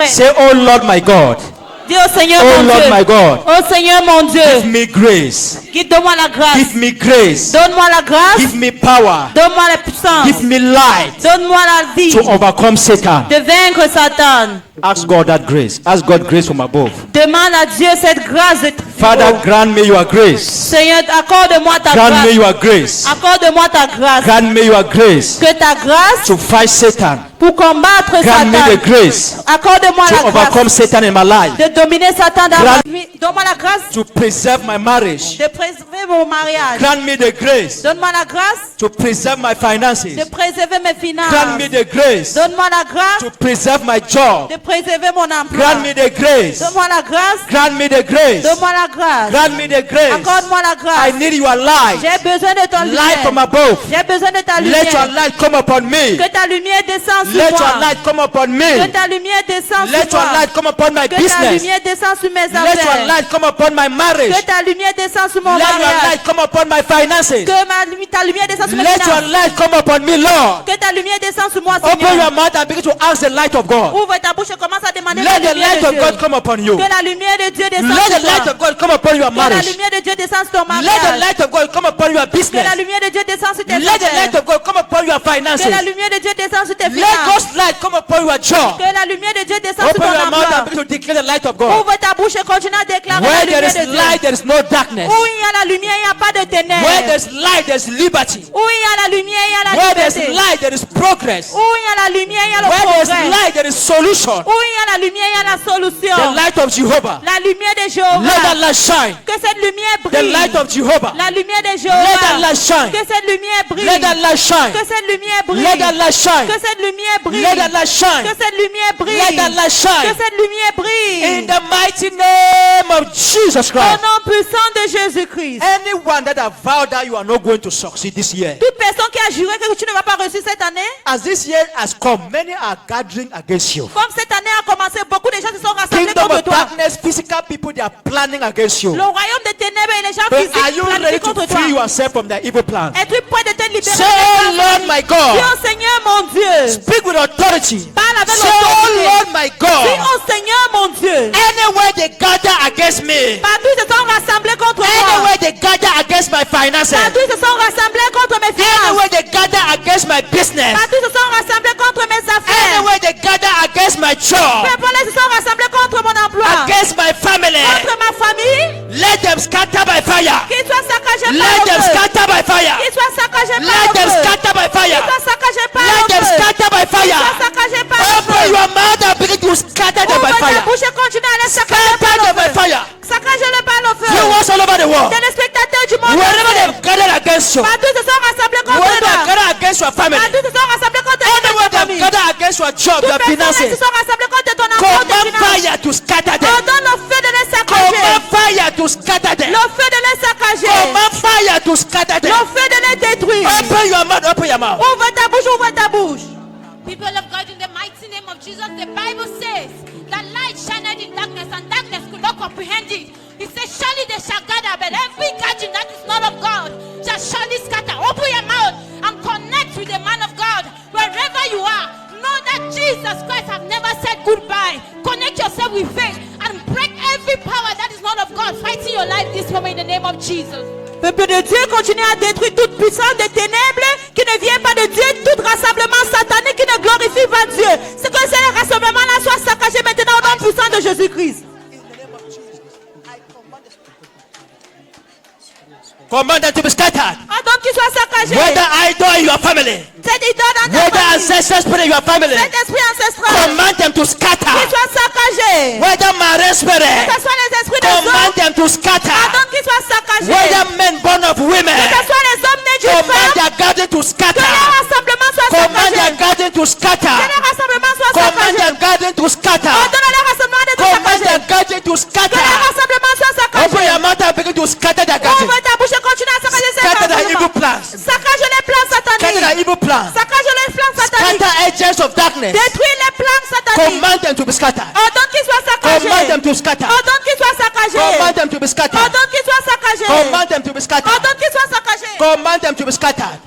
Say, oh Lord my God. Dis au Seigneur Oh mon Lord Dieu. my God. Oh Seigneur mon Dieu. Give me grace. Donne-moi la grâce. Give me grace. Donne-moi la grâce. Give me power. Donne-moi la puissance. Give me light Donne-moi la vie. to overcome Satan. De vaincre Satan. Ask God that grace. Ask God grace from above. Demande à Dieu cette grâce de Father, grant me your grace. Seigneur, accorde-moi ta Grant grâce. me your grace. Accorde-moi ta grâce. Grant me your grace Que ta grâce to fight Satan. pour combattre Grant me Satan. the grace Accorde-moi to la overcome grâce Satan in my life. de dominer Satan dans Grant- ma vie. Donne-moi la grâce To preserve my marriage. de préserver mon mariage. Grant me the grace Donne-moi la grâce to preserve my de finances. préserver mes finances. Grant me the grace Donne-moi la grâce to preserve my job. de préserver mon emploi. Grant me the grace. Donne-moi la grâce. Grant me the grace. Donne-moi la grâce. Grant me the grace. Accorde-moi la I grâce. need your light. J'ai besoin de ton Light from lumière. above. J'ai besoin de ta Let your lumière. light come upon me. Que ta lumière descende sur Let your moi. light come upon Que me. ta lumière descende Let sur your moi. light come upon my Que ta business. lumière descende sur mes Let your affaires. light come upon my marriage. Que ta lumière descende sur mon Let your mariage. light come upon my finances. Que ta lumière descende sur mes Let your finances. light come upon me, Lord. Que ta lumière descende sur moi, Open your Seigneur. mouth and begin to ask the light of God. Ouvre ta bouche et commence à demander la Let the lumière light de of Dieu. God come upon you. Que la lumière de Dieu descende Let the sur light toi. of God come upon your Que la marriage. lumière de Dieu descende sur ton Let the mariage. light of God come upon your Que business. la lumière de Dieu descende sur tes Let the light affaires. of God come upon your finances. Que la lumière de Dieu descende sur tes Let finances. God's light come upon your job. Que la lumière de Dieu descende sur Open ton your mouth and emploi. begin to declare the light of God. Ouvre ta bouche et continue à déclarer la Where there lumière is de Dieu. light, there is no darkness. Où il y a la lumière, il n'y a pas de Where ténèbres. there's light, there's liberty. Où il y a la lumière, il y a la Where there's liberté. light, there is progress. Où il y a la lumière, il y a le Where there's progrès. light, there is solution. Où il y a la lumière, il y a la solution. The light of Jehovah. La lumière de Let that Jéhovah. light shine. Que cette lumière The brille. light of Jehovah. La lumière de Let that Jéhovah. light shine. Que cette lumière brille. Let that light shine. Que cette lumière brille. Let that light shine. Que cette lumière brille. Let that light shine. Que cette lumière brille. Let that light Que shine. cette lumière brille. In the mighty name of Jesus Au Christ. nom puissant de Jésus-Christ. Anyone that have vowed that you are not going to succeed this year, Toute personne qui a juré que tu ne vas pas réussir cette année, as this year has come, many are gathering against you. comme cette année a commencé, beaucoup de gens se sont rassemblés Kingdom contre of toi. darkness, physical people, they are planning against you. Le royaume des ténèbres et les gens But physiques are you ready planifient to contre toi. free yourself from their evil plan? Es-tu prêt de te libérer? Say, oh Lord my Dis God, au Seigneur mon Dieu. speak with authority. Parle avec Say, oh l'autorité. Lord my Dis God, au Seigneur mon Dieu. anywhere they gather against me, Partout ils se sont rassemblés contre moi. anywhere they gather against my finances, Partout ils se sont rassemblés contre mes finances. anywhere they gather against my business, Partout ils se sont rassemblés contre mes affaires. anywhere they gather against my job, Peuple, ils se sont rassemblés contre mon emploi. against my family, Contre ma famille. let them scatter by fire. Qu'ils soient saccagés par Let le them feu. scatter by fire. Qu'ils soient saccagés par Let le them feu. scatter by Qu'ils fire. soient saccagés par Let le them feu. scatter by Qu'ils soient fire. saccagés par le Open feu. your mouth and begin to scatter them by Ouvre ta fire. bouche et continue à les saccager Scatter par them le by feu. fire. Saccagez-le par le feu. Viewers all over the world, Des spectateurs du monde wherever entier. they've gathered against you, Partout ils se sont rassemblés contre wherever they've toi. gathered against your family, Partout ils se sont rassemblés contre anywhere ta they've famille. gathered against your job, Toutes your personnes qui finances, se sont rassemblés contre ton emploi, tes command finances. fire to scatter them. Ordonne le feu de les saccager. Command fire to scatter them. Le feu de les saccager. Command fire to scatter Le them. feu de les détruire. Open your mouth, open your mouth. Ouvre ta bouche, ouvre ta bouche. People of God, in the mighty name of Jesus, the Bible says that light shined in darkness and darkness could not comprehend it. It says, surely they shall gather, but every gathering that is not of God shall surely scatter. Open your mouth and connect with the man of God. Wherever you are, know that Jesus Christ have never said goodbye. Connect yourself with faith and break every power that is not of God fighting your life this moment in the name of Jesus. Peuple de Dieu, continue à détruire toute puissance des ténèbres qui ne vient pas de Dieu, tout rassemblement satanique qui ne glorifie pas Dieu. C'est que ces rassemblements-là soient saccagés maintenant au nom puissant de Jésus-Christ. Command them to be scattered. Attends qu'ils soient saccagés. Whether idol in your family, Cet idole dans ta whether famille, ancestral spirit in your family, cet esprit ancestral, command them to qu'ils scatter. soient saccagés. Whether marine Que spirit, ce soit les esprits de command hommes, them to scatter. attends qu'ils soient saccagés. Whether men born of women, Que ce soit les hommes nés d'une command femme, their gathering to que scatter. les rassemblements soient Command their saccagés. gathering to scatter. Que les rassemblements soient Command saccagés. their gathering to scatter. Ordonne les rassemblements d'être Command saccagés. their gathering to Que scatter. les rassemblements soient Open saccagés. your mouth and begin to scatter their gathering. Ouvre ta bouche et continue à saccager ces Scatter their evil rassemblements. plans. Saccage les plans Scatter their sataniques. evil plans. Saccage les plans sataniques. Scatter agents of darkness. Détruis les plans sataniques. Command them to be scattered. Ordonne qu'ils soient Command them saccagés. to scatter. Ordonne qu'ils soient saccagés. Command them to be scattered. Ordonne qu'ils soient saccagés. Command them to be scattered. Ordonne qu'ils soient saccagés. Command them to be scattered.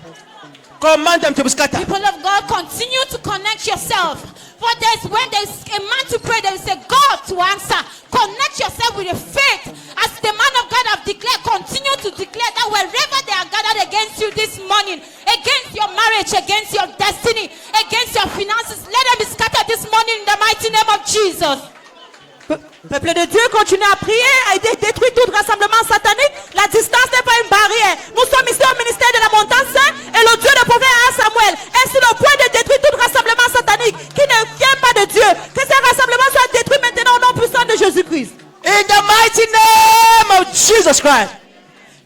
Command them to be scattered. People of God, continue to connect yourself For there's when there's a man to pray, there is a God to answer. Connect yourself with the faith. As the man of God have declared, continue to declare that wherever they are gathered against you this morning, against your marriage, against your destiny, against your finances, let them be scattered this morning in the mighty name of Jesus. Peuple de Dieu, continue à prier, à détruire tout rassemblement satanique. La distance n'est pas une barrière. Nous sommes ici au ministère de la montagne sainte et le Dieu de prophète à Samuel. Ainsi le point de détruire tout rassemblement satanique qui ne vient pas de Dieu. Que ces rassemblements soient détruits maintenant au nom puissant de Jésus-Christ. In the mighty name of Jesus Christ.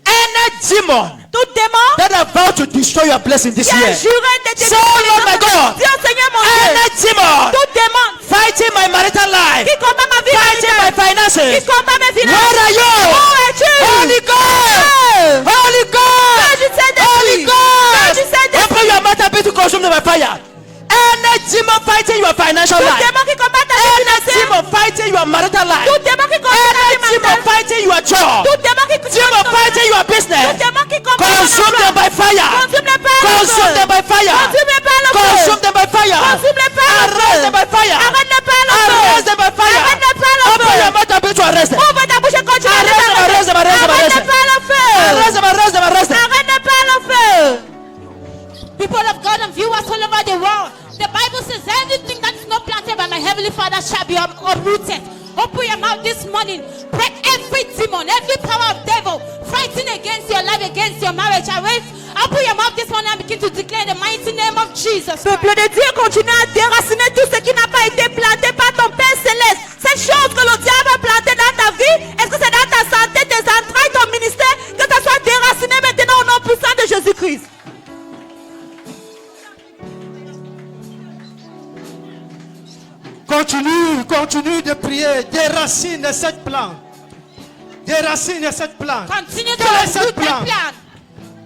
Any demon Tout démon that are about to destroy your blessing this qui a year. juré de Say, détruire oh Lord my God. Dieu Seigneur mon Any Dieu. demon Tout démon fighting my marital life, qui combat ma vie fighting my maritale, qui finances. combat mes finances. Where are you? Où es-tu? Holy God! Holy God! Holy God! Open your mouth and be to consume them by fire. Any demon fighting your financial Tout life. démon qui combat ta vie Any financière. demon fighting your marital life. Tout démon qui combat ta Any vie demon maritale. fighting your job. Tout démon qui Demon fighting your Tout business. démon qui combat Consume ton them emploi. by fire. Consume-les par le Consume feu. them by fire. Consume-les par le feu. Consume them by fire. Consume-les par le feu. Arrest them by fire. Arrête-les par le feu. Arrest them by fire. Arrête-les par le Open feu. your mouth and be to arrest them. Ouvre ta bouche et continue à Arrête them, arrest them, arrest them, arrest Arrête-les them. par le feu. Arrest them, arrest them, arrest them. Arrête-les par le feu. People of God and viewers all over the world, the Bible says everything that is not planted by my heavenly Father shall be uprooted. Open your mouth this morning. Break every demon, every power of devil fighting against your life, against your marriage. Open your mouth this morning and begin to declare the mighty name of Jesus. Peuple de Dieu, continue à déraciner tout ce qui n'a pas été planté par ton Père Céleste. Cette chose que le diable a planté dans ta vie, est-ce que c'est dans ta santé, tes entrailles, ton ministère, que ça soit déraciné maintenant au nom puissant de Jésus-Christ. Continue de prier. Déracine cette plante. Déracine cette plante. Continue to Quelle est cette uproot that plante? plan.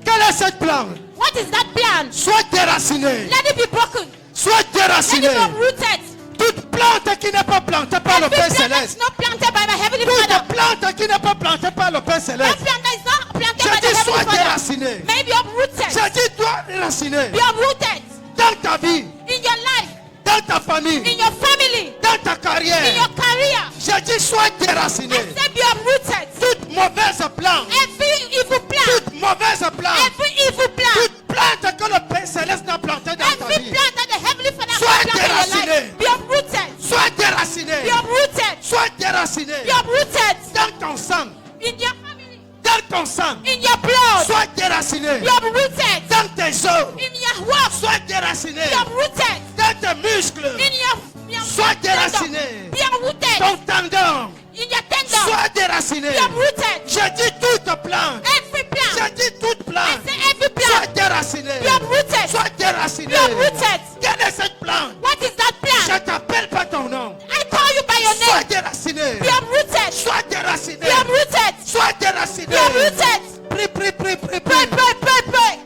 Quelle est cette plante? What is that plan? Sois déraciné. Let it be broken. Sois Let déraciné. it be uprooted. Toute plante qui n'est pas plantée par le Every Père plant that is Céleste. not planted by my heavenly Toute Father. plante qui n'est pas plantée par le Père No Céleste. plant that is not planted Je by the dis sois heavenly Father. déraciné. May be uprooted. Je dis toi déraciné. Be uprooted Dans ta vie, in your life, dans ta famille, in your family, dans ta in carrière. your career. Je dis sois déraciné. I said be uprooted. Toute mauvaise plante. Every evil plan, Toute mauvaise plante. every evil plan, Toute plante que le Père Céleste n'a plantée dans ta every vie. plan that the heavenly Father Sois has planted in your déraciné. life, be uprooted. Sois déraciné. Be uprooted. Sois déraciné. Be uprooted Dans ton sang. in your family, Dans ton sang. in your blood. Sois déraciné. Be uprooted Dans tes os. in your work. Sois déraciné. Be uprooted Dans tes muscles. in your Sois tendon. déraciné. Be uprooted Ton tendon. in your tendon. Sois déraciné. Be uprooted. Je dis toute plante. Every plan. Je dis toute I plante. say every Sois plan. déraciné. Be uprooted. Sois déraciné. Be uprooted. Quelle est cette plante? What is that Je plan? t'appelle pas ton nom. I call you by your Sois name. déraciné. Be uprooted. Sois déraciné. Be uprooted. Sois déraciné. Be uprooted. Prie, prie, prie, prie, Pray, prie. pray, pray, pray.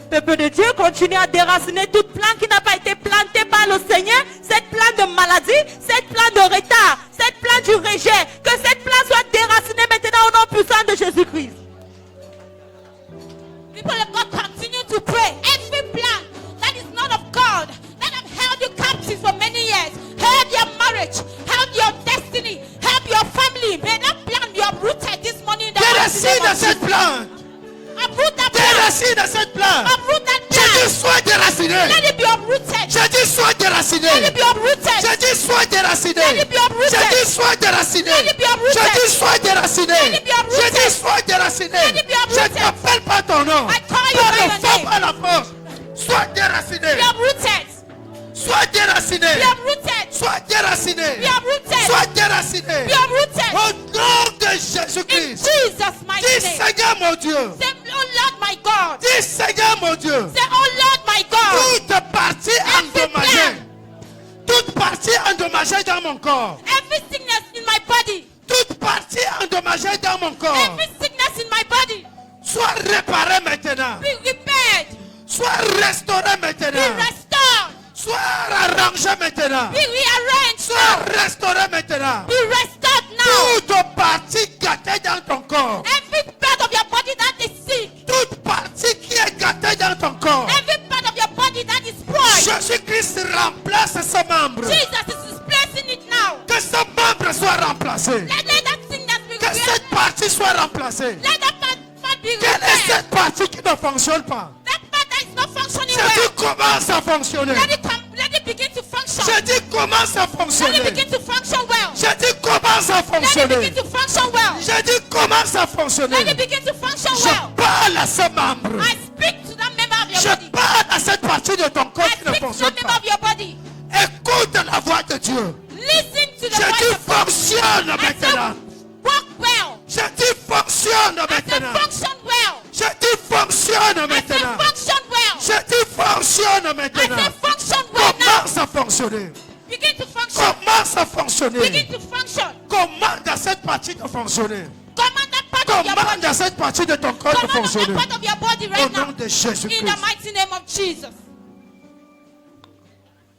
Peuple de Dieu, continue à déraciner toute plante qui n'a pas été plantée par le Seigneur. Cette plante de maladie, cette plante de retard, cette plante du rejet. Que cette plante soit déracinée maintenant au nom puissant de Jésus-Christ. People of God, continue to pray. Every plan that is not of God, that have held you captive for many years, held your marriage, held your destiny, held your family, may that plan be uprooted this morning in the mighty Déracine name of cette Jesus. plante. Uproot that plan. Déracine cette plante. Uproot that Je dis plan. sois déraciné. Let it be uprooted. Je dis sois déraciné. Let it be uprooted. Je dis sois déraciné. Let it be uprooted. Je dis sois déraciné. Let it be uprooted. Je dis sois déraciné. Let it be uprooted. Je dis sois déraciné. Let it be Je uprooted. t'appelle pas ton nom. I call you Par by la your force, name. par la force. Sois déraciné. Be uprooted. Sois déraciné. Be uprooted. Sois déraciné. Be uprooted. Sois déraciné. Be uprooted. Au nom de In Jésus-Christ. Jesus' mighty Dis name. Seigneur mon Dieu. Say, oh Lord my God. Dis Seigneur mon Dieu. Say, oh Lord my God. Toute partie endommagée. Toute partie endommagée dans mon corps. Every sickness in my body. Toute partie endommagée dans mon corps. Every sickness in my body. Sois réparée maintenant. Be repaired. Sois restaurée Be maintenant. restored. Sois arrangée maintenant. Be rearranged. Sois restaurée maintenant. Be restored now. Toute partie gâtée dans ton corps. Every part of your body that is sick. Toute partie qui est gâtée dans ton corps. Every part of your body that is spoiled. Jésus-Christ remplace ce membre. Jesus remplacée. Let that sickness be Que removed. cette partie soit remplacée. Let that part be Quelle est removed. cette partie qui ne fonctionne pas? That part that is not functioning Je dis well. commence à fonctionner. Let it begin to function. Je dis commence à Let it fonctionner. begin to function well. Je dis commence à Let it fonctionner. begin to function well. Je dis commence à Let it fonctionner. begin to function Je well. parle à ce membre. I speak to that member of your Je body. parle à cette partie de ton corps I qui ne speak to fonctionne that member pas. of your body. Écoute la voix de Dieu. Listen to the Je voice dis of God. fonctionne I maintenant. said, walk well. Je dis fonctionne I said, maintenant. function well. Je dis fonctionne I said, maintenant. function well. Je dis fonctionne I maintenant. said, function well now. Commence à fonctionner. Begin to function. Commence à fonctionner. Begin to function. Commande à cette partie de fonctionner. Command that part of your Commande body. à cette partie de ton corps de Command that fonctionner. part of your body Au right nom now. de In Jésus-Christ. the mighty name of Jesus.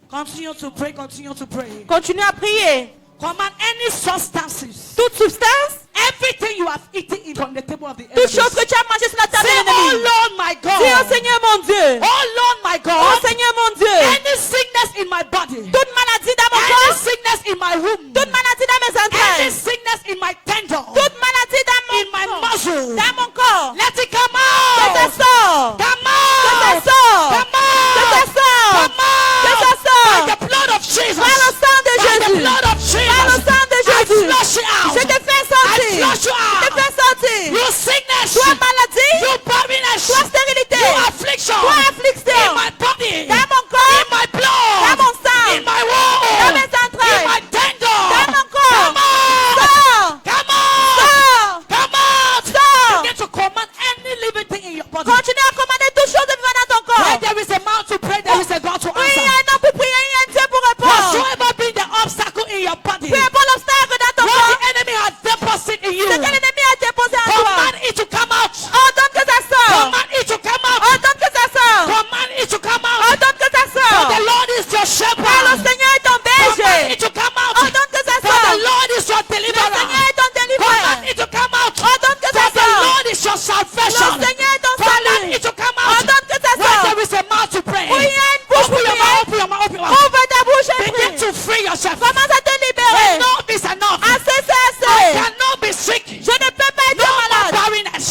Continue to pray, continue to pray. Continue à prier. Command any substances, Toute substance, everything you have eaten in from the table of the toute enemy. chose que tu as mangé sur la table Say, de oh l'ennemi. Lord my Dis, oh God, Seigneur mon Dieu. oh Lord my Oh God, Seigneur mon Dieu. any sickness in my body, Toute maladie dans mon any corps. sickness in my womb, Toute maladie dans mes any entrailles. sickness in my tendon, Toute maladie dans in my mon corps. muscle, Dans mon corps. let it come Que ça out. sort. Come Que ça out. sort. Come Que ça out. sort. Come out. Que ça sort. By the blood of Jesus. Par le sang de By the Jésus. blood of Par le Jesus. sang de I Jésus. flush it out. Je te fais I sortir. flush you Je te out. fais sortir. You sickness. Toi maladie. You barrenness. Toi stérilité. You affliction. Toi affliction. In my body. Dans mon corps. In my blood. Dans mon sang. In my womb. Dans mes entrailles. In my tendon. Dans mon corps. Come out. Sors. Come out. Sors. Come out. Sors. Begin to command any living thing in your body. Continue à commander toute chose vivant dans ton corps. Where there is a mouth to pray, there is a God to Oui, il y answer. a un homme pour prier, il y a un Dieu pour répondre. Whatsoever be the obstacle in your body, Peu importe l'obstacle dans ton what corps, the enemy has deposited in you, ce que l'ennemi a déposé en toi. command it to come out. Ordonne que ça sorte. Command it to come out. Ordonne que ça sorte. Command it to come out. Ordonne que ça For sorte. the Lord is your Car le shepherd. Seigneur est ton Command berger. it to come out. Ordonne que ça For the sorte. Lord is your Le Seigneur deliverer. est ton Command délivreur. it to come out. Ordonne que ça For the sorte. Lord is your salvation. Le Seigneur est ton Command salut. it to come out. Ordonne que ça Where sorte. there is a mouth to pray. Oui, il y a une bouche pour Open your prier. mouth, open your mouth, open your mouth. Ouvre ta bouche et Begin prie. to free yourself. Commence à te libérer. Enough is enough. Assez, c'est I assez. cannot be sick. Je ne peux pas être No more malade. barrenness.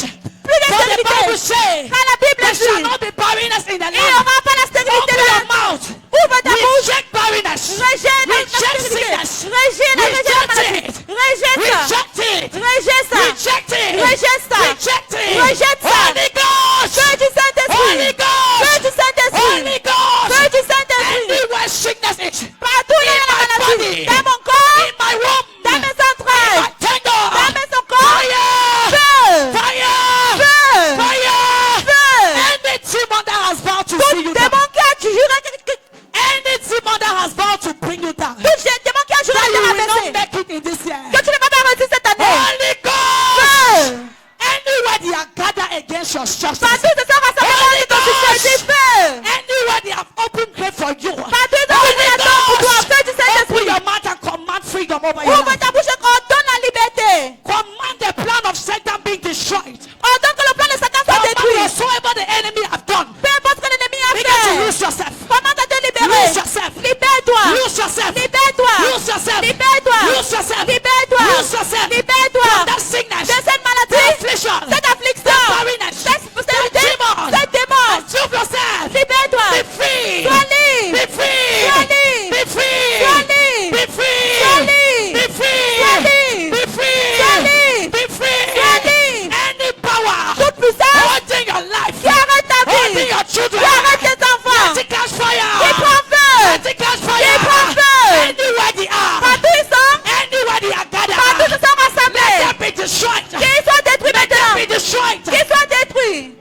Plus de For the Bible stérilité. says, Car la Bible there shall dit, not be barrenness in the il n'y aura land. pas la stérilité Open dans your la mouth. Ouvre ta bouche. Reject barrenness. Rejette la Reject stérilité. sickness. Rejette la Reject maladie. it. Rejette ça. Reject it. Rejette ça. Reject it. Rejette ça. Reject it. Rejette ça. Holy Ghost. Feu du Saint-Esprit. Holy Ghost. Feu du Saint-Esprit. Holy Ghost. Feu du Saint-Esprit. Anywhere sickness is. Partout il y a la my maladie. body. Dans mon corps. In my womb. Dans mes entrailles. My tendon. Dans mes corps. Fire. Feu. Fire. Feu. Fire. Feu. Any demon that has vowed to Tout see you down. démon qui a juré que Any demon that has vowed to bring you down. tout démon qui a juré That de you will rabaisser. not make it in this year. Que tu ne vas pas réussir cette année. Holy Ghost. Feu. Anywhere they are gathered against your structure. Partout ce sont rassemblements Holy de ton Ghost. succès. Feu. Anywhere they have opened grave for you. Partout ils ont ouvert la porte pour toi. Feu du Open Saint-Esprit. your mouth and command freedom over your Ouvre life. ta bouche et ordonne la liberté. Command the plan of Satan being destroyed. Ordonne que le plan de Satan soit Command détruit. whatsoever the enemy have done. Peu importe ce que l'ennemi a Begin to fait. lose yourself. Commence à te libérer. Lose yourself. Libère-toi. Lose yourself. Libère-toi. Lose yourself. Libère-toi. Lose yourself. Libère-toi. Lose yourself. Libère-toi. From that sickness. De cette maladie. Affliction. Cette affliction. Barrenness. Cette stérilité. demon. Cette démon. Until yourself. Libère-toi. Be free. Sois libre. Be free. Sois libre. Be free. Sois libre. Be free. Sois libre. Be free. Sois libre. Be free. Sois libre. Be free. Sois libre. Any power Toute puissance holding your life, qui arrête ta holding vie. your children, Qui arrête tes enfants. let it catch fire. Qui prend feu. Let it catch fire. Qui prend feu. Anywhere they are, Partout ils sont. anywhere they are Partout gathered, ils sont rassemblés. let them be destroyed. Qu'ils soient détruits Let them be maintenant. destroyed. Qu'ils soient détruits.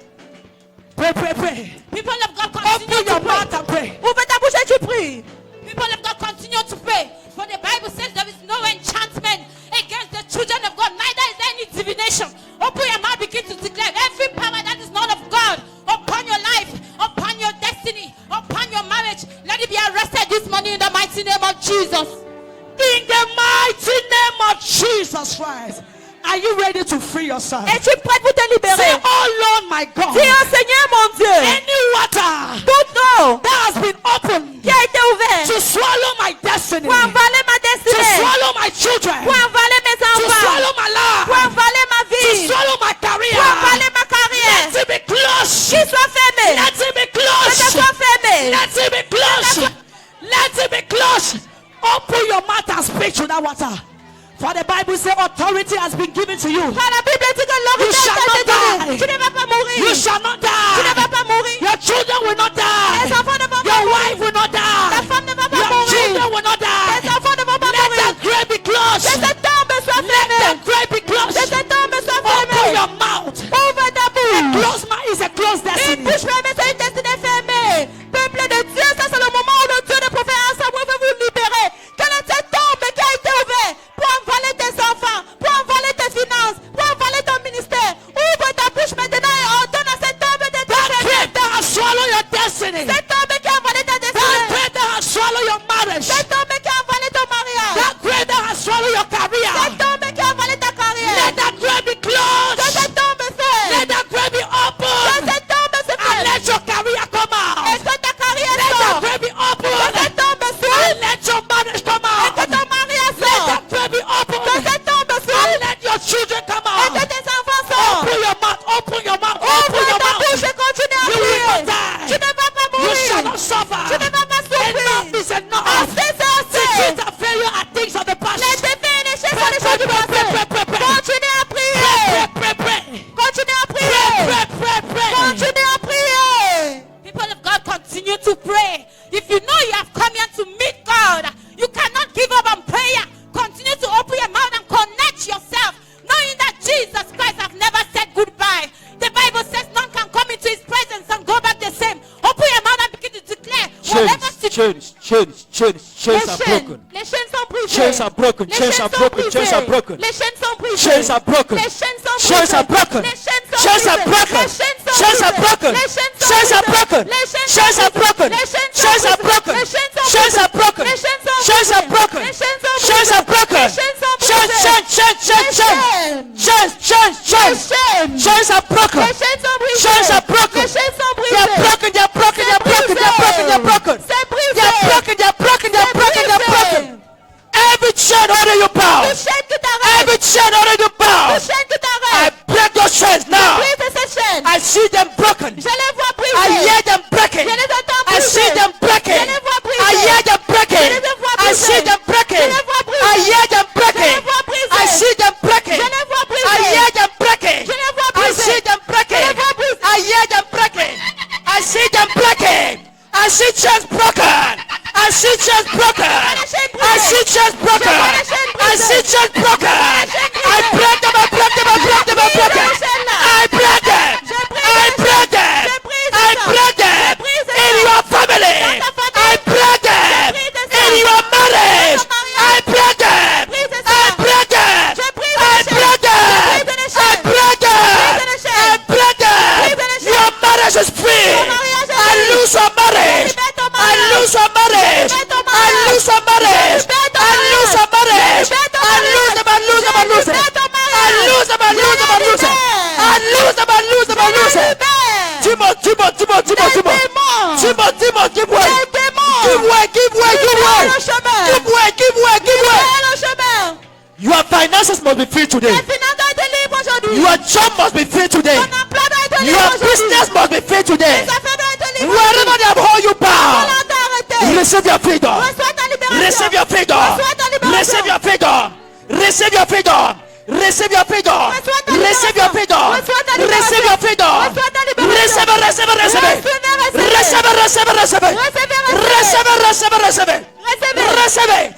Pray, pray, pray. People of God, continue Open to your pray. mouth and pray. Ouvre ta bouche et tu pries. People of God, continue to pray. For the Bible says there is no enchantment against the children of God, neither is there any divination. Open your mouth, begin to declare every power that is not of God upon your life, upon your destiny, upon your marriage. Let it be arrested this morning in the mighty name of Jesus. In the mighty name of Jesus Christ. Are you ready to free yourself? Es-tu prête pour te Say, libérer? oh Lord my God, Dis au Seigneur mon Dieu, any water toute eau that has been opened qui a été ouverte to swallow my destiny, pour avaler ma to destinée, swallow my children, pour avaler into that water. For the Bible says authority has been given to you. Car la Bible dit que You l'autorité shall a été not donnée. die. Tu ne vas pas mourir. You shall not Tu ne vas die. pas mourir. Your children will not die. Les enfants ne vont pas Your mourir. wife will not Ta die. femme ne va pas Your mourir. children will not die. Les enfants ne vont pas Let mourir. that grave be closed. Que cette tombe soit Let that fermée. grave be Que closed. cette tombe soit Open fermée. your mouth. Ouvre ta bouche. Close mouth is a closed Une destiny. bouche fermée, c'est une destinée fermée. Peuple de Dieu, ça c'est le moment où le Dieu de prophète Samuel veut vous libérer. Quelle est cette tombe qui a été ouverte pour envoler tes enfants, pour envoler tes finances, pour envoler ton ministère? Ouvre ta bouche maintenant et ordonne à cette tombe de te That fermer. grave that has swallowed your destiny. Cette tombe qui a envolé ta That destinée. grave that has swallowed your marriage. Cette tombe qui a envolé ton mariage. That grave that has swallowed your career. Cette tombe qui a envolé ta carrière. Let that grave be Que closed. cette tombe ferme. Let that grave be Que open. cette tombe se And ferme. let your career come Et out. que ta carrière Let that sorte. grave be Que open. cette tombe And sorte. let your marriage come Et que out. ton mariage Let sorte. that grave be Que open. cette tombe And sorte. let your children come Et que out. tes enfants sortent. Open your mouth. Open your mouth. Open Ouvre your ta bouche mouth. et continue à You will prier. not die. Tu ne vas pas You shall mourir. not suffer. Tu ne vas pas souffrir. Enough is enough. Assez, c'est assez. Defeat and failure are things of the past. Les défis et les échecs sont les choses du passé. Continue à prier. Pray, pray, pray. Continue à prier. Pray, pray, pray. Continue à prier. People of God, continue to pray. If you know you have come here to meet God, you cannot give up on prayer. Continue to open your mouth and connect yourself, knowing that Jesus Christ has never said goodbye. The Bible says none can come into his presence and go back the same. Open your mouth and begin to declare whatever Chains are broken. Les chaînes sont brisées. Chains are broken. Les Chains chaînes are sont broken. brisées. Chains are broken. Les chaînes sont brisées. Chains are broken. Les chaînes sont brisées. Chains are broken. Les chaînes sont Chains are brisées. broken. Les chaînes sont Chains are brisées. broken. Les chaînes sont Chains are brisées. broken. Les chaînes sont Chains are brisées. broken. Les chaînes sont Chains are brisées. broken. Les chaînes sont Chains are brisées. broken. Les chaînes sont Chains are brisées. broken. Les chaînes sont Chains are broken. brisées. Les chaînes sont Chains, brisées. chains, chains, chains, chains. Chains, chains, chains. Chains are broken. Les chaînes sont brisées. Chains are broken. Les chaînes sont They are brisées. broken. They are broken. They are broken. They are broken. They are broken. C'est brisé. They are broken. They are broken. They are broken. They are broken. Every chain holding you bound. Toute chaîne que t'arrêtes. Every chain holding you bound. Toute chaîne que I t'arrêtes. break those chains now. Brise ces chaînes. I see them broken. Je les vois I briser. hear them breaking. Je les entends I briser. see them breaking. Je les vois briser. I hear them breaking. Je les vois I briser. see them breaking. Je les vois briser. I hear them breaking. Je les vois briser. I see them breaking. Je les vois briser. I hear them breaking. Je les vois I briser. see them breaking. Je les vois briser. I hear them breaking. I see them breaking. I see chains broken. I see chains broken. I see chains broken. I see chains broken. I break them. I break them. I break them. I break them. I break them. I break them. I break them in your family. I break them in your marriage. I break them. I break them. I break them. I break them. I break them. Your marriage is free. I lose your marriage. I lose your marriage. I lose your marriage. I lose your marriage. I lose them. I lose them. I lose them. I lose them. I lose them. I lose them. I lose them. I lose them. I lose them. Timon, Timon, Timon, Timon, Timon. Timon, Timon, give way. Give way, give way, give way. Give way, give way, give way. Your finances must be free today. Your job must be free today. Your business must be free today. Wherever they have hold you bound, receive your freedom. Receive your freedom. Receive your freedom. Receive your freedom. Receive your freedom. Receive your freedom. Receive your freedom. Receive it, receive it, receive it. Receive it, receive it, receive it. Receive it, receive it, receive it. Receive it.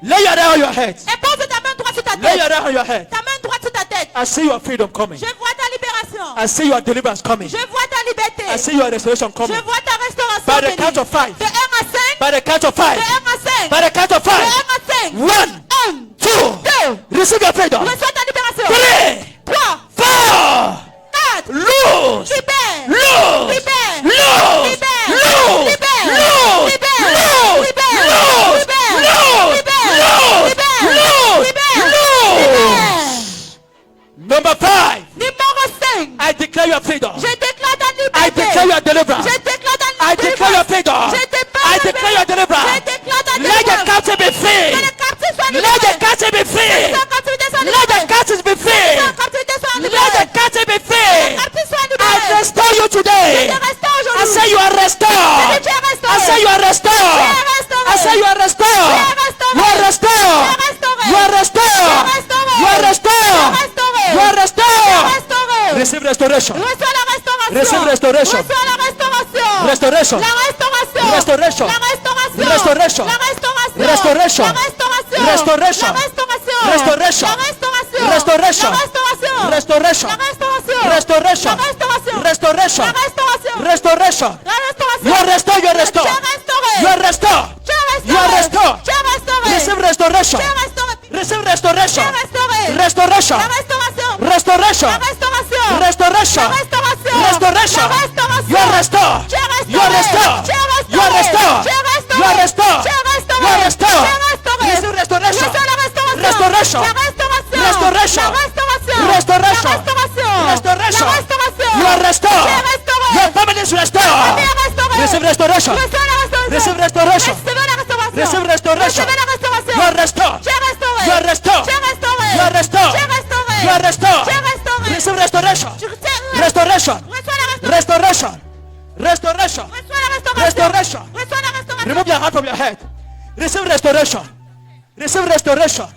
Lay your hand on your head. Et pose ta main droite sur ta Lay your tête. hand on your head. Ta main droite sur ta tête. I see your freedom coming. Je vois ta libération. I see your deliverance coming. Je vois ta liberté. I see your restoration Je coming. vois ta restauration. By the bénie. count of 5. De 1 à 5. By the count of 5. De 1 à 5. By the count of De 1 5. à 5. 1, 2. Receive your freedom. Reçois ta libération. 3, 3, 4. 4. Lose. Libère. Lose. Libère. Lose. Libère. Lose. Libère. Lose. Libère. Lose. Libère. Lose. Libère. Lose. Libère. Lose. Libère. Lose. Libère. Lose. Number 5. Numéro 5. I declare your freedom. Je déclare ta I liberté. declare your deliverance. Je déclare ta I declare your freedom. Je déclare I ta declare your Je deliverance. déclare ta Let the délivrance. captive be free. Que les captifs soient Let libérés. the captive be free. Que les captivité soit Let the libérée. captives be free. Que les captivité soit Let the libérée. captive be Que les free. captifs soient I libérés. restore you Je today. te restaure I aujourd'hui. say you are restored. Tu es restauré. I say you are restored. Tu es restauré. I say you are restored. Tu es restauré. You are restored. Restoration. La restauration. Restoration. La restauration. Restoration. La restauration. Restoration. La restauration. Restoration. La restauration. Restoration. La restauration. Restoration. La restauration. Restoration. La restauration. Restoration. La restauration. Restoration. La restauration. Restoration. La restauration. You are restored. You are restored. Tu es restauré. You are restored. Tu es restauré. You are restored. Tu es restauré. Receive restoration. Tu es restauré. Receive restoration. Tu es restauré. Restoration. La restauration. Restoration. La restauration. Restoration. La restauration. Restoration. La restauration. You are restored. Tu es restauré. You are restored. Tu es restauré. You are restored. Tu es restauré. You are restored. Tu es restauré. You are restored. Tu es restauré. Receive restoration. Reçois la restauration. Restoration. La restauration. Restoration. La restauration. Restoration. La restauration. Restoration. La restauration. You are restored. Tu es restauré. Your family is restored. Tu es restauré. Receive restoration. Reçois la restauration. Receive restoration. Recevez la restauration. Receive restoration. Recevez la restauration. You are restored. Tu es restauré. You are restored. Tu es restauré. You are restored. Tu es restauré. You are restored. Tu es restauré. Receive restoration. Tu es Restoration. Reçois la restauration. Restoration. Restoration. Reçois la restauration. Restoration. Reçois la restauration. Remove your hand from your head. Receive restoration. Receive restoration.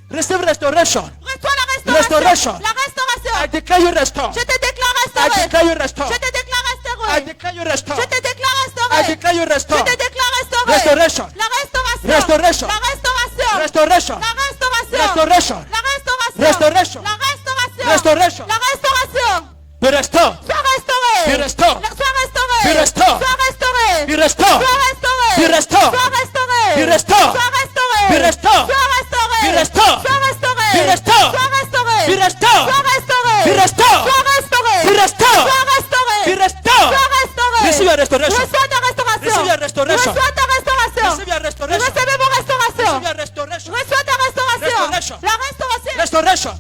Receive restoration. Reçois la Restoration. restauration. La restauration. I declare you restored. Je te déclare I restauré. declare you restored. Je te déclare restauré. I declare you restored. Je te déclare restauré. I declare you Je restored. te déclare restauré. Restoration. La restauration. Restoration. La restauration. Restoration. La restauration. Restoration. La restauration. Restoration. La restauration. Restoration. La restauration. Be restored. Sois restauré. Be restored. Sois restauré. Be restored. Sois restauré. Be restored. Sois restauré. Be restored. Sois restauré. Be restored. Sois restauré. Be restored. Sois restauré. Be restored. Sois restauré. Be restored. Sois restauré. Be restored. Sois restauré. Be restored. Sois restauré. Be restored. Sois restauré. Be restored. Sois restauré. Receive your restoration. Reçois ta restauration. Receive your restoration. Reçois ta restauration. Receive your restoration. Recevez vos restaurations. Receive your restoration. Reçois ta restauration. Restoration. La restauration. Restoration.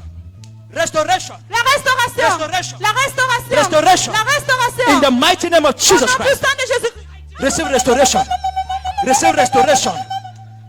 Restoration. La restauration. Restoration. La restauration. Restoration. La restauration. In the mighty name of Au Jesus nom Christ. puissant de Jésus. Receive restoration. Receive restoration.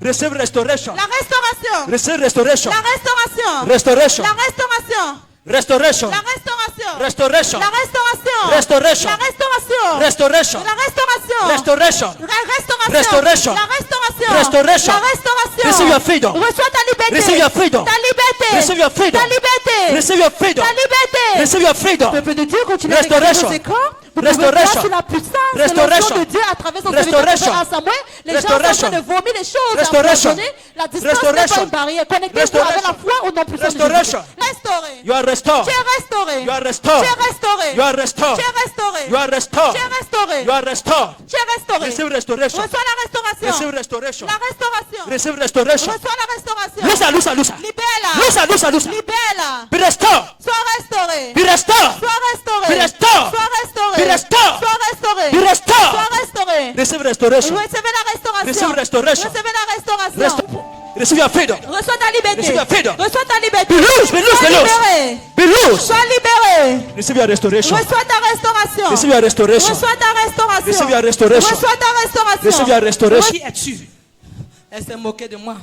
Receive restoration. La restauration. Receive restoration. La restauration. Restoration. La restauration. Restoration. La restauration. Restoration. La restauration. Restoration. La restauration. Restoration. La restauration. Restoration. La restauration. Restoration. La restauration. Restoration. La restauration. Receive your freedom. Reçois ta liberté. Receive your freedom. Ta liberté. Receive your freedom. Ta liberté. Receive your freedom. Ta liberté. Receive your freedom. Peuple de Dieu, continuez Restoration. d'écrire vos écrans. Vous pouvez Restoration. voir sur la puissance de Restoration. l'action de Dieu à travers son serviteur Restoration. à Samuel. Les gens sont en Restoration. train de vomir les choses. Restoration. À donner. La distance n'est pas Restoration. une barrière. Connectez-vous avec la foi au nom puissant de Jésus. Restoration. Restauré. You are restored. Tu es restauré. You are restored. Tu es restauré. You are restored. Tu es restauré. You are restored. Tu es restauré. You are restored. Tu es restauré. Receive restoration. Reçois la restauration. Receive restoration. La restauration. Receive restoration. Reçois la restauration. Lusa, lusa, lusa. Libère-la. Lusa, lusa, lusa. Libère-la. Be restored. Sois restauré. Be restored. Sois restauré. Be restored. Sois restauré. Be restored. Sois restauré. Be restored. Sois restauré. Receive restoration. Recevez la restauration. Receive restoration. Recevez la restauration. Receive your freedom. Reçois ta liberté. Receive your freedom. Reçois ta liberté. Be loose, be loose, Sois be loose. libéré. Be loose. Sois libéré. Receive your restoration. Reçois ta restauration. Receive your restoration. Reçois ta restauration. Receive your restoration. Reçois ta restauration. Receive your restoration. Qui es-tu? Elle s'est moquée de moi.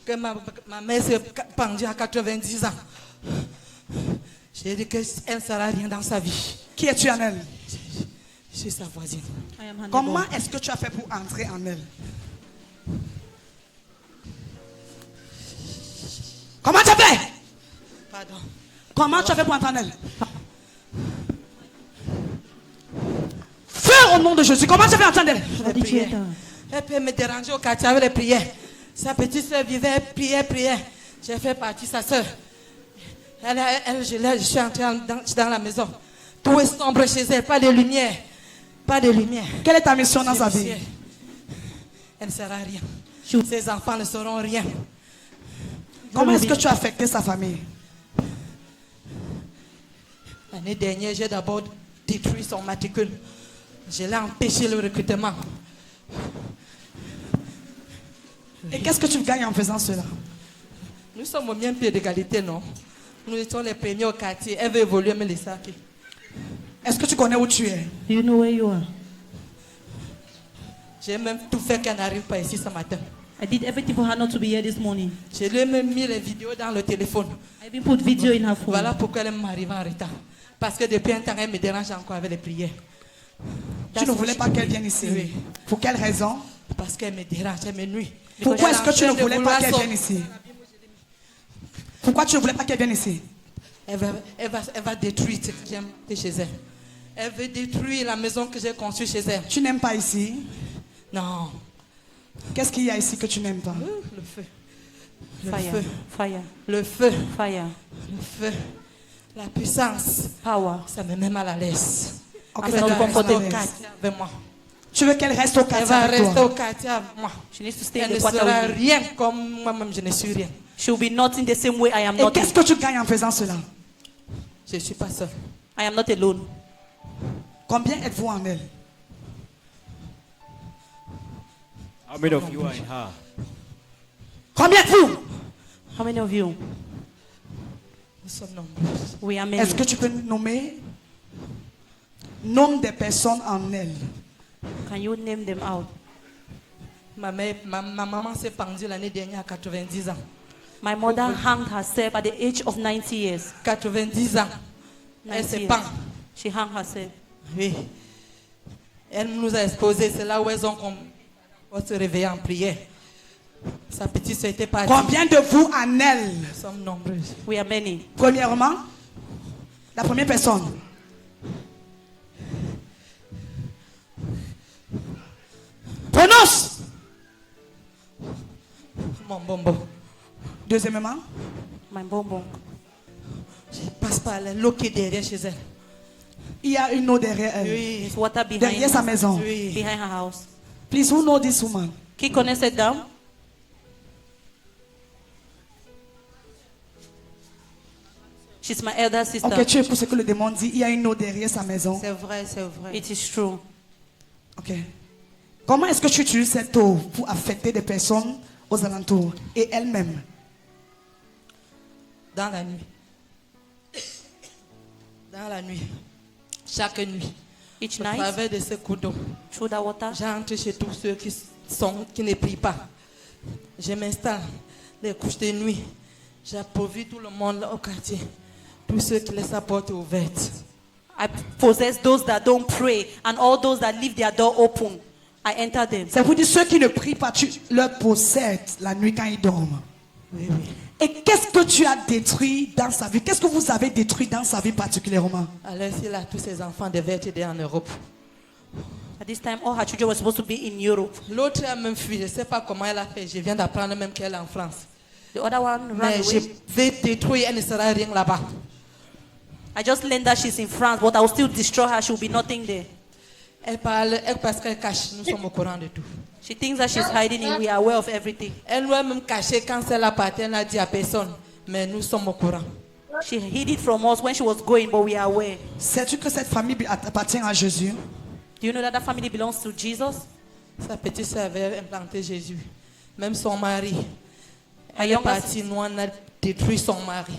Que ma mère s'est pendue à 90 ans. J'ai dit qu'elle ne sera rien dans sa vie. Qui es-tu en elle? Je suis sa voisine. Comment est-ce que tu as fait pour entrer en elle? Comment tu as fait? Pardon. Comment tu as fait pour entrer en elle? Feu au nom de Jésus. Comment tu as fait entrer en elle? Les prières. Elle peut me déranger au quartier avec les prières. Sa petite soeur vivait, elle priait. J'ai fait partie sa soeur. Je suis entrée dans la maison. Tout est sombre chez elle, pas de lumière. Pas de lumière. Quelle est ta mission dans sa vie? Elle ne sera rien. Ses enfants ne seront rien. Comment est-ce que tu as affecté sa famille? L'année dernière, j'ai d'abord détruit son matricule. Je l'ai empêché le recrutement. Et qu'est-ce que tu gagnes en faisant cela? Nous sommes au même pied d'égalité, non? Nous étions les premiers au quartier. Elle veut évoluer, mais les sacs. Est-ce que tu connais où tu es? Do you know where you are? J'ai même tout fait qu'elle n'arrive pas ici ce matin. I did everything for her not to be here this morning. Je lui ai même mis les vidéos dans le téléphone. I even put video in her phone. Voilà pourquoi elle m'arrive en retard. Parce que depuis un temps, elle me dérange encore avec les prières. Tu ne voulais pas qu'elle vienne ici? Oui. Pour quelle raison? Parce qu'elle me dérange, elle me nuit. Pourquoi Elle est-ce que tu ne en train de voulais pas vouloir qu'elle son- vienne ici? Pourquoi tu ne voulais pas qu'elle vienne ici? Elle va détruire ce que j'aime chez elle. Elle veut détruire la maison que j'ai construite chez elle. Tu n'aimes pas ici? Non. Qu'est-ce qu'il y a ici que tu n'aimes pas? Le feu. Le Fire. feu. Fire. Le feu. Fire. Le feu. La puissance. Power. Ça me met mal à l'aise. Ok, Elle Elle va va nous comporter. rester au quartier avec moi. Tu veux qu'elle reste au Elle quartier va avec rester toi? au quartier avec moi. She needs to stay in Elle the ne quarter sera with me. rien comme moi-même, je ne suis rien. She will be nothing the same way I am Et not. qu'est-ce que tu gagnes en faisant cela? Je ne suis pas seule. I am not alone. Combien êtes-vous en elle? How many of you are in her? Combien êtes-vous? How many of you? Nous sommes nombreux. We are Est-ce many. que tu peux nommer nombre des personnes en elle? Can you name them out? Ma maman s'est pendue l'année dernière à 90 ans. My mother hanged herself at the age of 90 years. 90 ans. Elle 90 s'est years. pendue. She hung herself. Oui. Elle nous a exposé. C'est là où elles ont se réveiller en prière. Sa petite soeur était partie. Combien de vous en elle? Nous sommes nombreuses. We are many. Premièrement, la première personne. Prononce. Mon bonbon. Deuxièmement, My bonbon. Je passe par l'eau qui est derrière chez elle. il y a une eau derrière elle. Oui. There's water behind Derrière sa maison. Oui. behind her house. Please, who know this woman? Qui connaît cette dame? She's my elder sister. Ok, tu écoutes ce que le démon dit. Il y a une eau derrière sa maison. C'est vrai, c'est vrai. It is true. Ok. Comment est-ce que tu utilises cette eau pour affecter des personnes aux alentours et elle-même? Dans la nuit. Dans la nuit. Chaque nuit. Each Au night, travers de ce coup d'eau. through the water, J'entre chez tous ceux qui ne prient pas. Je m'installe les couches de nuit. J'appauvris tout le monde au quartier. Tous ceux qui laissent la porte ouverte. I possess those that don't pray and all those that leave their door open. I enter them. C'est pour dire ceux qui ne prient pas, tu leur possèdes la nuit quand ils dorment. Oui, oui. Et qu'est-ce que tu as détruit dans sa vie? Qu'est-ce que vous avez détruit dans sa vie particulièrement? Alors s'il a tous ses enfants devaient être en Europe. At this time, all her children were supposed to be in Europe. L'autre a même fui. Je ne sais pas comment elle a fait. Je viens d'apprendre même qu'elle est en France. The other one ran Mais je away. vais détruire. Elle ne sera rien là-bas. I just learned that she's in France, but I will still destroy her. She will be nothing there. Elle parle parce qu'elle cache. Nous sommes au courant de tout. She thinks that she's hiding and we are aware of everything. Elle doit même cacher quand elle a parti. Elle n'a dit à personne. Mais nous sommes au courant. She hid it from us when she was going, but we are aware. Sais-tu que cette famille appartient à Jésus? Do you know that that family belongs to Jesus? Sa petite sœur avait implanté Jésus. Même son mari. Her Elle est younger partie. Nous, on a détruit son mari.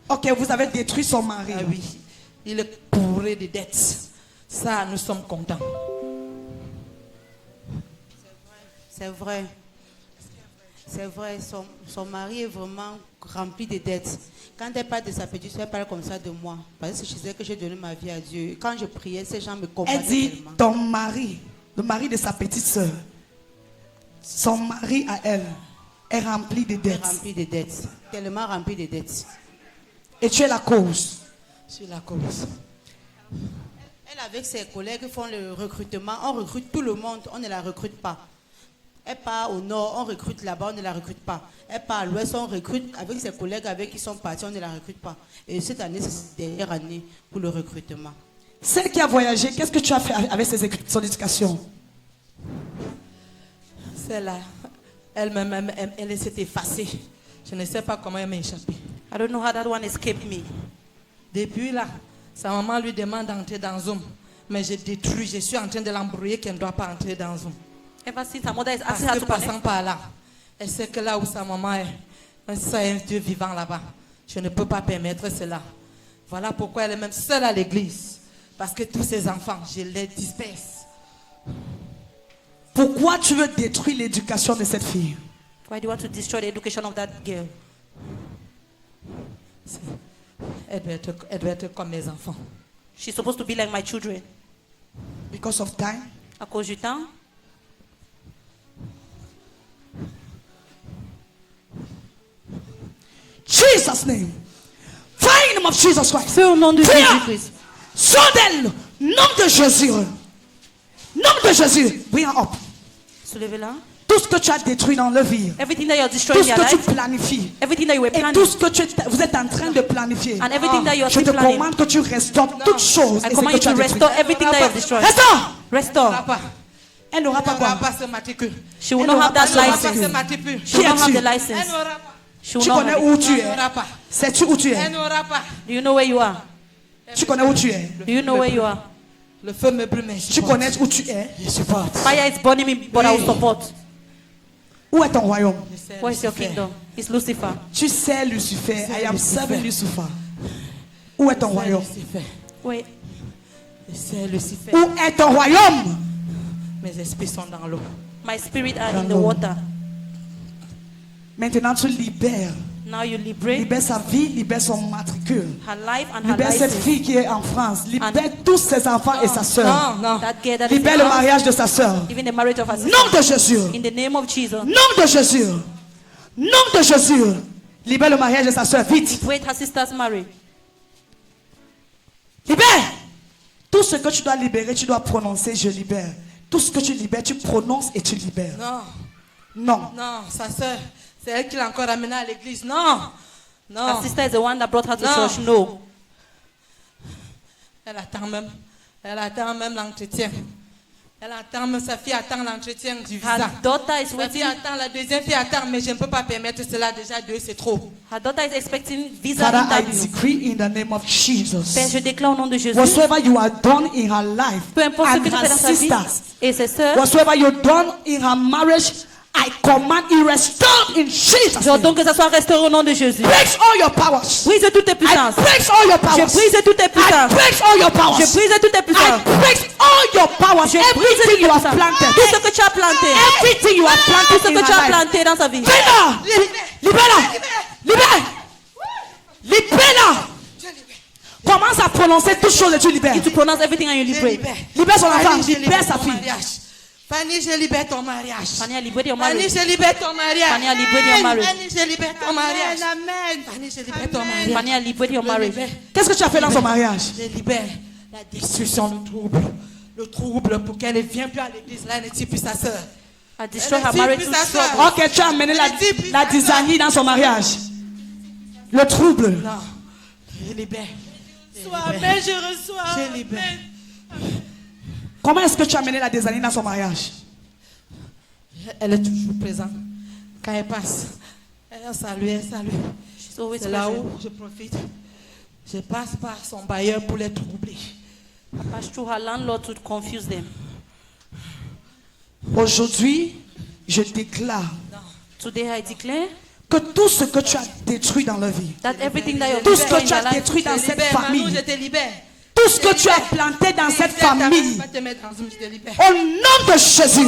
Ok, vous avez détruit son mari. Ah oui. Il est bourré de dettes. Ça, nous sommes contents. C'est vrai. C'est vrai, son mari est vraiment rempli de dettes. Quand elle parle de sa petite soeur, elle parle comme ça de moi. Parce que je disais que j'ai donné ma vie à Dieu. Quand je priais, ces gens me Elle combattaient dit, tellement. ton mari, le mari de sa petite sœur, son mari à elle, est rempli de Elle est dettes. remplie de dettes. Tellement rempli de dettes. Et tu es la cause. Sur la cause. Elle, avec ses collègues, font le recrutement. On recrute tout le monde, on ne la recrute pas. Elle part au nord, on recrute là-bas, on ne la recrute pas. Elle part à l'ouest, on recrute avec ses collègues avec qui sont partis, on ne la recrute pas. Et cette année, c'est la dernière année pour le recrutement. Celle qui a voyagé, qu'est-ce que tu as fait avec son éducation? Celle-là, elle-même, elle s'est effacée. Je ne sais pas comment elle m'a échappé. I don't know how that one escaped me. Depuis là, sa maman lui demande d'entrer dans Zoom. Mais je détruis, je suis en train de l'embrouiller qu'elle ne doit pas entrer dans Zoom. Ever since her mother is Parce asking her que to passant connect, par là, elle sait que là où sa maman est, ça est un Dieu vivant là-bas. Je ne peux pas permettre cela. Voilà pourquoi elle est même seule à l'église. Parce que tous ses enfants, je les disperse. Pourquoi tu veux détruire l'éducation de cette fille? why do you want to destroy the education of that girl? Elle doit être comme mes enfants. She's supposed to be like my children. Because of time? À cause du temps, Jesus' name. Fire in the name of Jesus Christ. feu au nom de Fire. Jésus-Christ. Sors d'elle. Nom de Jésus. Nom de Jésus. Bring her up. Soulevez-la. Tout ce que tu as détruit dans le vie. Everything that you're Tout destroying ce in your que tu life. planifies. Everything that you were Et planning. tout ce que vous êtes en train de planifier. And everything that you are Je te still planning. commande que tu restaures toutes choses. I Et ce command que you tu as to détruit. restore everything that you have destroyed. Restaure. Restore. pas. Elle n'aura pas Elle n'aura quoi? pas ce matricule. She will Elle not n'aura have pas that ce Elle n'aura pas license. ce matricule. She will not have es-tu? the Elle license. n'aura pas. She will Tu not connais have it. où tu Elle es? n'aura pas. Sais-tu où tu Elle es? n'aura pas. Do you know where you are? Tu connais où tu es? Do you know where you are? Le feu me brûle, mais je Tu supporte. connais où tu es? Je supporte. Fire is burning me, but I will support. Où est ton royaume? Je sais, Where is your Lucifer. kingdom? It's Lucifer. Tu sais Lucifer. I am Lucifer. serving Lucifer. Où est ton Je sais, royaume? Lucifer. Wait. Je sais, Lucifer. Où est ton royaume? Mes esprits sont dans l'eau. My spirit are in the water. Maintenant tu libères. Now you liberate Libère sa vie, libère son matricule. her life and her Libère cette license. fille qui est en France. Libère tous ses enfants et sa soeur. Non, non. That girl that is Libère in le house, mariage de sa soeur. even the marriage of her sister. Nom de Jésus. In the name of Jesus. Nom de Jésus. Nom de Jésus. Libère le mariage de sa soeur. Vite. Wait, her sister's married. Libère. Tout ce que tu dois libérer, tu dois prononcer, je libère. Tout ce que tu libères, tu prononces et tu libères. Non, Non. non, sa soeur, c'est elle qui l'a encore amenée à l'église. Non, non. Her sister is the one that brought her to No. church. No. Elle attend même l'entretien. Elle attend même, sa fille attend l'entretien du visa. Her daughter is Sa fille waiting. attend, la deuxième fille attend, mais je ne peux pas permettre cela. Déjà, deux, c'est trop. Her daughter is expecting visa Father, I interview. decree in the name of Jesus. Père, je déclare au nom de Jésus. Whatsoever you are done in her life Peu importe ce and que tu fais her dans sa vie sisters, et ses sœurs, whatsoever you done in her marriage, I command it restored in Jesus' name. j'ordonne que ça soit restauré au nom de Jésus. Breaks all your powers. Brise toutes tes I puissances. breaks all your powers. Je brise toutes tes I puissances. breaks all your powers. Je brise toutes tes I puissances. breaks all your powers. Je brise toutes Everything tes you have puissances. planted. Tout ce que tu as planté. Everything you have Tout planted ce in que her tu as life. planté dans sa vie. Libère-la. Libère-la. Libère. Libère-la. Commence à prononcer toutes choses et tu libères. You to pronounce everything and you Je liberate. libère. Libère son enfant. Fanny, je Libère sa ton fille. mariage. Fanny, je libère ton mariage. Fanny, I liberate your Fanny, marriage. je libère ton mariage. Fanny, I liberate your marriage. Fanny, je libère ton mariage. Fanny, je libère ton mariage. Fanny, I liberate your marriage. Qu'est-ce que tu as fait dans son mariage? Je libère la destruction, le trouble. Le trouble pour qu'elle ne vienne plus à l'église. Là, elle ne tire plus sa soeur. I destroy Elle her ne marriage tire through plus sa trouble. sœur. Ok, tu as amené la dysanie dans son mariage. Le trouble. Non, je libère. Mais je reçois. Je libère. Comment est-ce que tu as amené la dysanie dans son mariage? Elle est toujours présente. Quand elle passe, elle salue, elle salue. She's always C'est là present. où je profite. Je passe par son bailleur pour les troubler. I pass through her landlord to confuse them. Aujourd'hui, je déclare Today I declare que tout ce que tu as détruit dans la vie, that everything that you tout ce destroy que in tu your as life, détruit dans Je cette libère, Manou, famille, je te libère. tout ce que tu as planté dans cette famille, Je vais te mettre dans une, je te libère. au nom de Jésus,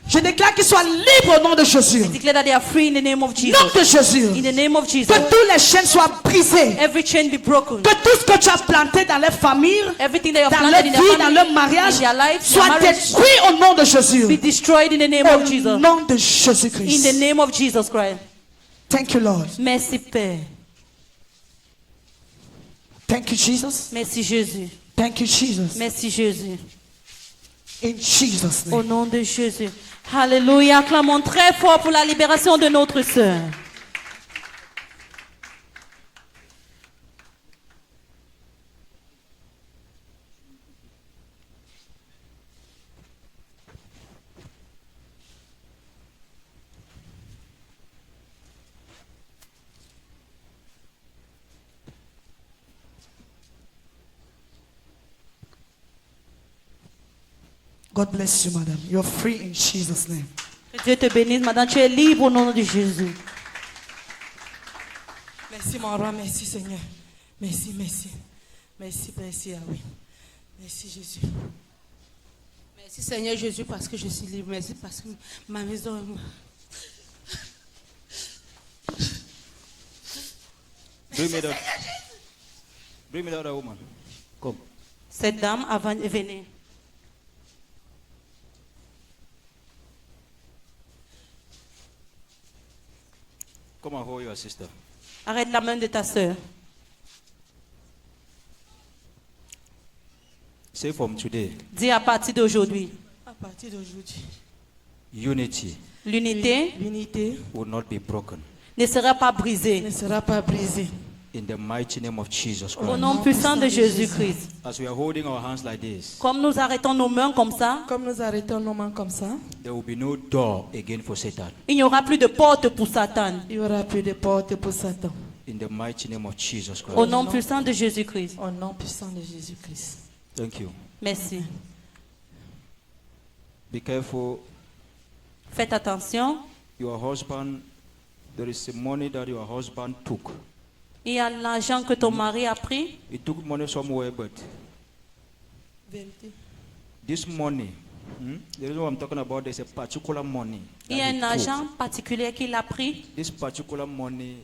je déclare qu'ils soient libres au nom de Jésus. I declare that they are free in the name of Nom Jesus. de Jésus. In the name of Jesus. Que toutes les chaînes soient brisées. Every chain be broken. Que tout ce que tu as planté dans leur famille, Everything that you have dans leur planted in their vie, dans family, leur mariage, in their life, their soit marriage, détruit au nom de Jésus. be destroyed in the name of Au Jesus. nom de In the Jésus-Christ. name of Jesus Christ. Thank you, Lord. Merci Père. Thank you, Jesus. Merci Jésus. Thank you, Jesus. Merci Jésus. In Jesus' Au name. nom de Jésus. Alléluia. Acclamons très fort pour la libération de notre sœur. God bless you, madam. You're free in Jesus' name. Que Dieu te bénisse, madame. Tu es libre au nom de Jésus. Merci mon roi, merci Seigneur. Merci, merci. Merci, merci, ah oui. Merci Jésus. Merci Seigneur Jésus parce que je suis libre. Merci parce que ma maison. Bring me the other woman. Come. Cette dame avant de venir. Come and hold your sister. Arrête la main de ta sœur. Say from today, Dis à partir d'aujourd'hui, À partir d'aujourd'hui, unity l'unité l'unité will not be broken. ne sera pas brisée. ne sera pas brisée. In the mighty name of Jesus Au Christ. nom puissant de Jésus-Christ. As we are holding our hands like this, Comme nous arrêtons nos mains comme ça, Comme nous arrêtons nos mains comme ça, there will be no door again for Satan. il n'y aura plus de porte pour Satan. il n'y aura plus de porte pour Satan. In the mighty name of Jesus Au Christ. nom puissant de Jésus-Christ. Au nom puissant de Jésus-Christ. Thank you. Merci. Be careful. Faites attention. Your husband, there is a money that your husband took. Il y a l'argent que ton mari a pris. He took money somewhere, but Vérité. this money, the reason why I'm talking about, there's a particular money. Il y a that he un took. argent particulier qu'il a pris. This particular money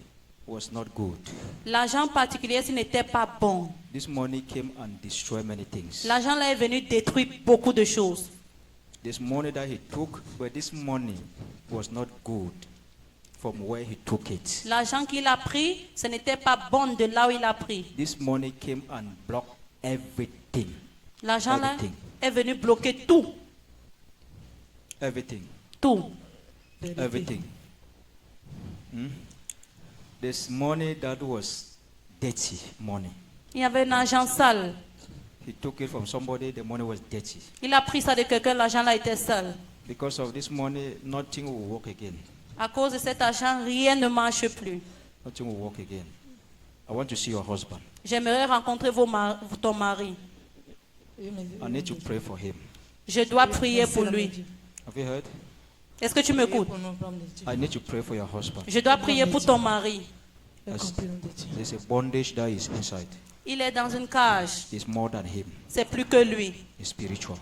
was not good. L'argent particulier, ce n'était pas bon. This money came and destroyed many things. L'argent là est venu détruire beaucoup de choses. This money that he took, but this money was not good from where he took it. L'argent qu'il a pris, ce n'était pas bon de là où il a pris. This money came and blocked everything. L'argent là Everything. est venu bloquer tout. Everything. Tout. Vérité. Everything. This money that was dirty money. Il y avait un argent sale. He took it from somebody, the money was dirty. Il a pris ça de quelqu'un, l'argent là était sale. Because of this money, nothing will work again. À cause de cet argent, rien ne marche plus. Nothing will work again. I want to see your husband. J'aimerais rencontrer ton mari. I need to pray for him. Je dois prier pour lui. Have you heard? Est-ce que tu m'écoutes? I need to pray for your husband. Je dois prier pour ton mari. There's a bondage that is inside. Il est dans une cage. It's more than him. C'est plus que lui, It's spiritual.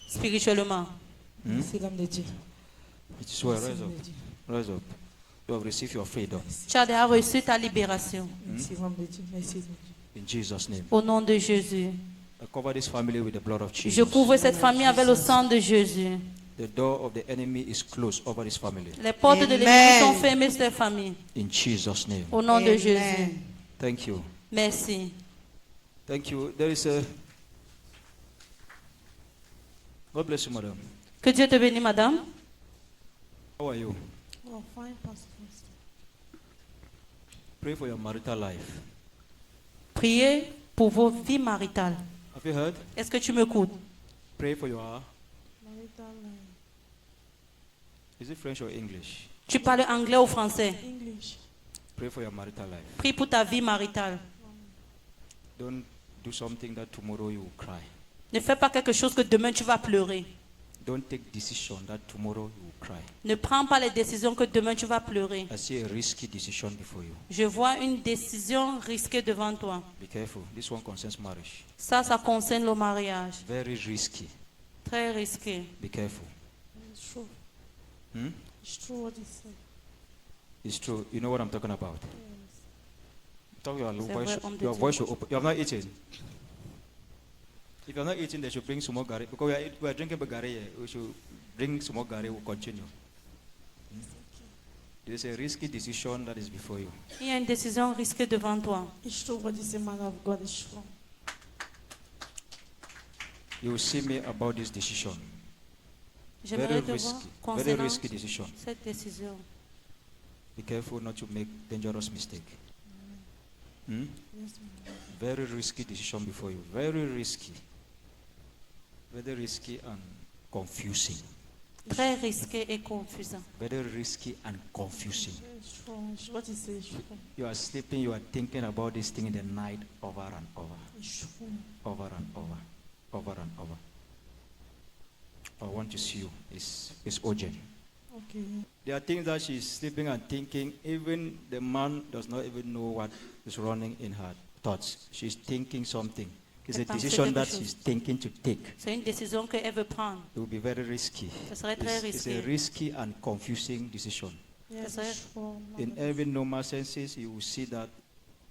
spirituellement. C'est l'homme de Dieu. It is well. Rise up. Rise up. You have received your freedom. Tu as déjà reçu ta libération. Merci l'homme de Dieu. Merci Dieu. In Jesus' name. Au nom de Jésus. I cover this family with the blood of Je Jesus. couvre cette famille avec le sang de Jésus. The door of the enemy is closed over this family. Les portes de l'ennemi sont fermées sur cette famille. In Jesus' name. Au nom de Jésus. Thank you. Merci. Thank you. There is a... God bless you, madam. Que Dieu te bénisse, madame. How are you? Oh, fine, Pastor. Pray for your marital life. Priez pour vos vies maritales. Have you heard? Est-ce que tu m'écoutes? Pray for your... Is it French or English? Tu parles anglais ou français? English. Pray for your marital life. Prie pour ta vie maritale. Don't do something that tomorrow you will cry. Ne fais pas quelque chose que demain tu vas pleurer. Don't take decision that tomorrow you will cry. Ne prends pas les décisions que demain tu vas pleurer. I see a risky decision before you. Je vois une décision risquée devant toi. Be careful. This one concerns marriage. Ça concerne le mariage. Very risky. Très risqué. Be careful. It's true. Hmm? It's true what he said. It's true. You know what I'm talking about. Talk your C'est voice. vrai, homme de Your Dieu. voice should open. You have not eaten. If you're not eating, they should bring some more gari. Because we are drinking gari here. We should bring some more gari. We'll continue. There's a risky decision that is before you. Il y a une décision risquée devant toi. It's true what he said, man of God. It's true. You will see me about this decision. Very J'aimerais te voir risky. Very concernant risky decision. cette décision. Be careful not to make dangerous mistake. Hmm? Yes, man. Very risky decision before you. Very risky. Very risky and confusing. Très risqué et confusant. Very risky and confusing. It's true. It's what he said. It's true. You are sleeping, you are thinking about this thing in the night over and over. It's true. Over and over. Over and over. I want to see you. It's urgent. Okay. There are things that she's sleeping and thinking. Even the man does not even know what is running in her thoughts. She's thinking something. It's a Elle pense decision quelque that chose. she's thinking to take. C'est une décision qu'elle veut prendre. It will be very risky. Ce serait très It's a risqué. risky and confusing decision. Yes, That's it's true. In every normal senses, you will see that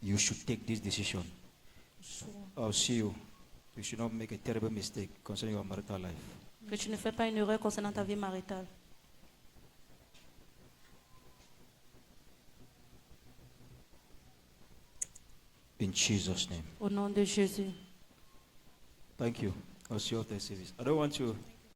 you should take this decision. It's true. I'll see you. You should not make a terrible mistake concerning your marital life. Que tu ne fais pas une erreur concernant ta vie maritale. In Jesus' name. Au nom de Jésus. Thank you. or show of the service. I don't want to